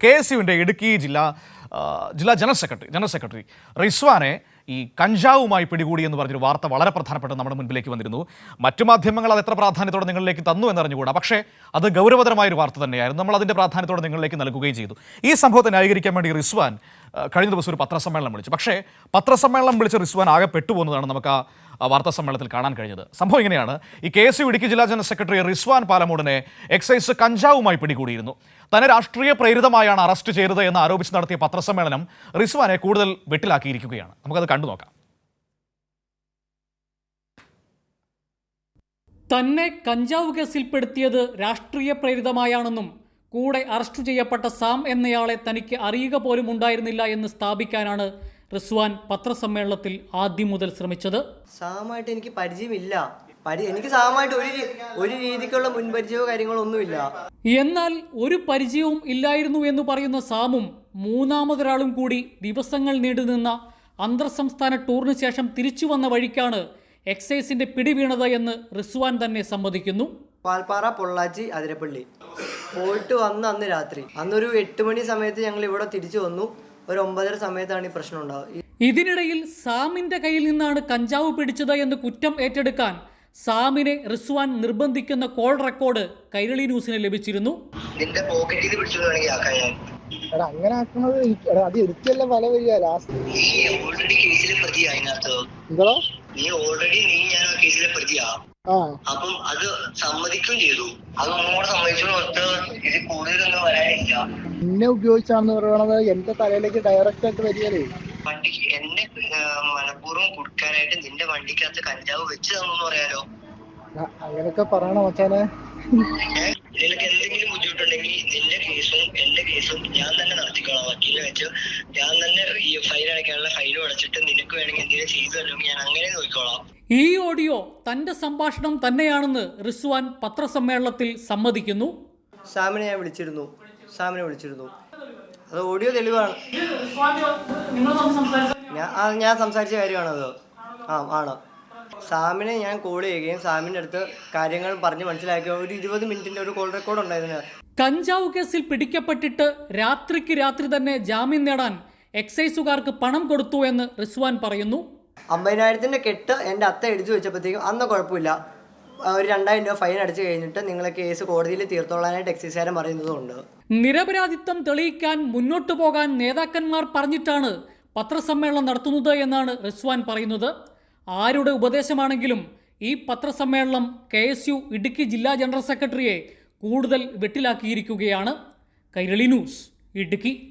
KSUവിൻ്റെ ഇടുക്കി ജില്ലാ general secretary റിസ്വാനെ ഈ കഞ്ചാവുമായി പിടികൂടി എന്ന് പറഞ്ഞൊരു വാർത്ത വളരെ പ്രധാനപ്പെട്ട നമ്മുടെ മുൻപിലേക്ക് വന്നിരുന്നു. മറ്റു മാധ്യമങ്ങൾ അത് എത്ര പ്രാധാന്യത്തോടെ നിങ്ങളിലേക്ക് തന്നു എന്നറിഞ്ഞുകൂടാ, പക്ഷേ അത് ഗൗരവതരമായൊരു വാർത്ത തന്നെയായിരുന്നു. നമ്മൾ അതിൻ്റെ പ്രാധാന്യത്തോടെ നിങ്ങളിലേക്ക് നൽകുകയും ചെയ്തു. ഈ സംഭവത്തെ ന്യായീകരിക്കാൻ വേണ്ടി റിസ്വാൻ കഴിഞ്ഞ ദിവസം ഒരു പത്രസമ്മേളനം വിളിച്ചു. പക്ഷേ പത്രസമ്മേളനം വിളിച്ച റിസ്വാൻ ആകെ പെട്ടുപോകുന്നതാണ് നമുക്ക് ആ വാർത്താ സമ്മേളനത്തിൽ കാണാൻ കഴിഞ്ഞത്. സംഭവം ഇങ്ങനെയാണ്: ഈ KSU ഇടുക്കി ജില്ലാ ജനറൽ സെക്രട്ടറി റിസ്വാൻ പാലമൂടിനെ എക്സൈസ് കഞ്ചാവുമായി പിടികൂടിയിരുന്നു. തന്നെ രാഷ്ട്രീയ പ്രേരിതമായാണ് അറസ്റ്റ് ചെയ്തത് എന്ന് ആരോപിച്ച് നടത്തിയ പത്രസമ്മേളനം റിസ്വാനെ കൂടുതൽ വെട്ടിലാക്കിയിരിക്കുകയാണ്. നമുക്കത് കണ്ടു നോക്കാം. തന്നെ കഞ്ചാവ് കേസിൽപ്പെടുത്തിയത് രാഷ്ട്രീയ പ്രേരിതമായാണെന്നും കൂടെ അറസ്റ്റ് ചെയ്യപ്പെട്ട സാം എന്നയാളെ തനിക്ക് അറിയുക പോലും ഉണ്ടായിരുന്നില്ല എന്ന് സ്ഥാപിക്കാനാണ് റിസ്വാൻ പത്രസമ്മേളനത്തിൽ ആദ്യം മുതൽ ശ്രമിച്ചത്. സാമായിട്ട് എനിക്ക് പരിചയമില്ല. എനിക്ക് സാമായിട്ട് ഒരു രീതിക്കുള്ള മുൻപരിചയമോ കാര്യങ്ങളോ ഒന്നുമില്ല. എന്നാൽ ഒരു പരിചയവും ഇല്ലായിരുന്നു എന്ന് പറയുന്ന സാമും മൂന്നാമതൊരാളും കൂടി ദിവസങ്ങൾ നീണ്ടുനിന്ന അന്തർ സംസ്ഥാന ടൂറിന് ശേഷം തിരിച്ചു വന്ന വഴിക്കാണ് എക്സൈസിന്റെ പിടിവീണത് എന്ന് റിസ്വാൻ തന്നെ സമ്മതിക്കുന്നു. പാൽപ്പാറ, പൊള്ളാച്ചി, അതിരപ്പള്ളി പോയിട്ട് വന്ന് അന്ന് രാത്രി, അന്നൊരു 8 മണി സമയത്ത് ഞങ്ങൾ ഇവിടെ തിരിച്ചു വന്നു. ഒരു 9:30 സമയത്താണ് ഈ പ്രശ്നം ഉണ്ടാവുക. ഇതിനിടയിൽ സാമിന്റെ കയ്യിൽ നിന്നാണ് കഞ്ചാവ് പിടിച്ചത് എന്ന് കുറ്റം ഏറ്റെടുക്കാൻ സാമിനെ റിസ്വാൻ നിർബന്ധിക്കുന്ന കോൾ റെക്കോർഡ് കൈരളി ന്യൂസിന് ലഭിച്ചിരുന്നു. അങ്ങനെ ആക്കുന്നത് അത് എനിക്കല്ല പല വരിക. അപ്പം അത് സമ്മതിക്കുകയും ചെയ്തു. അത് ഒന്നുകൂടെ സമ്മതിച്ചു. ഇത് കൂടുതലൊന്നും വരാനില്ല. എന്നെ ഉപയോഗിച്ചാണെന്ന് പറയണത് എന്റെ തലയിലേക്ക് ഡയറക്റ്റ് ആയിട്ട് വരികയല്ലേ. വണ്ടിക്ക് എന്നെ മനഃപൂർവ്വം കൊടുക്കാനായിട്ട് നിന്റെ വണ്ടിക്കകത്ത് കഞ്ചാവ് വെച്ച് തന്നു പറയാലോ. അങ്ങനെയൊക്കെ പറയണ മച്ചാനെ. നിനക്ക് എന്തെങ്കിലും ബുദ്ധിമുട്ടുണ്ടെങ്കിൽ നിന്റെ കേസും എന്റെ കേസും ഞാൻ തന്നെ നടത്തിക്കോളാം. വക്കീലിനെ വെച്ച് ഞാൻ തന്നെ ഈ ഫൈൻ അടയ്ക്കാനുള്ള ഫൈനും അടച്ചിട്ട് നിനക്ക് വേണമെങ്കിൽ എന്തെങ്കിലും ചെയ്തു തരുമെങ്കിൽ ഞാൻ അങ്ങനെ നോക്കിക്കോളാം. ഈ ഓഡിയോ തന്റെ സംഭാഷണം തന്നെയാണെന്ന് റിസ്വാൻ പത്രസമ്മേളനത്തിൽ സമ്മതിക്കുന്നു. സാമിനെ വിളിച്ചിരുന്നു. അത് ഓഡിയോ തെളിവാണ്. ഞാൻ സംസാരിച്ച കാര്യമാണത്. ആണ്. സാമിനെ ഞാൻ കോൾ ചെയ്യുകയും സാമിൻ്റെ അടുത്ത് കാര്യങ്ങൾ പറഞ്ഞ് മനസ്സിലാക്കുക. ഒരു 20 മിനിറ്റിൻ്റെ ഒരു കോൾ റെക്കോർഡ് ഉണ്ടായിരുന്നു. കഞ്ചാവ് കേസിൽ പിടിക്കപ്പെട്ടിട്ട് രാത്രിക്ക് രാത്രി തന്നെ ജാമ്യം നേടാൻ എക്സൈസുകാർക്ക് പണം കൊടുത്തു എന്ന് റിസ്വാൻ പറയുന്നു. 50,000 കെട്ട് എൻ്റെ അത്ത എഴുതി വെച്ചപ്പോഴത്തേക്കും അന്ന് കുഴപ്പമില്ല, ഒരു 2,000 രൂപ ഫൈൻ അടിച്ചു കഴിഞ്ഞിട്ട് നിങ്ങളെ കേസ് കോടതിയിൽ തീർത്തോളാനായിട്ട് എക്സൈസുകാരൻ പറയുന്നതുകൊണ്ട്. നിരപരാധിത്വം തെളിയിക്കാൻ മുന്നോട്ടു പോകാൻ നേതാക്കന്മാർ പറഞ്ഞിട്ടാണ് പത്രസമ്മേളനം നടത്തുന്നത് എന്നാണ് റിസ്വാൻ പറയുന്നത്. ആരുടെ ഉപദേശമാണെങ്കിലും ഈ പത്രസമ്മേളനം KSU ഇടുക്കി ജില്ലാ ജനറൽ സെക്രട്ടറിയെ കൂടുതൽ വെട്ടിലാക്കിയിരിക്കുകയാണ്. കൈരളി ന്യൂസ്, ഇടുക്കി.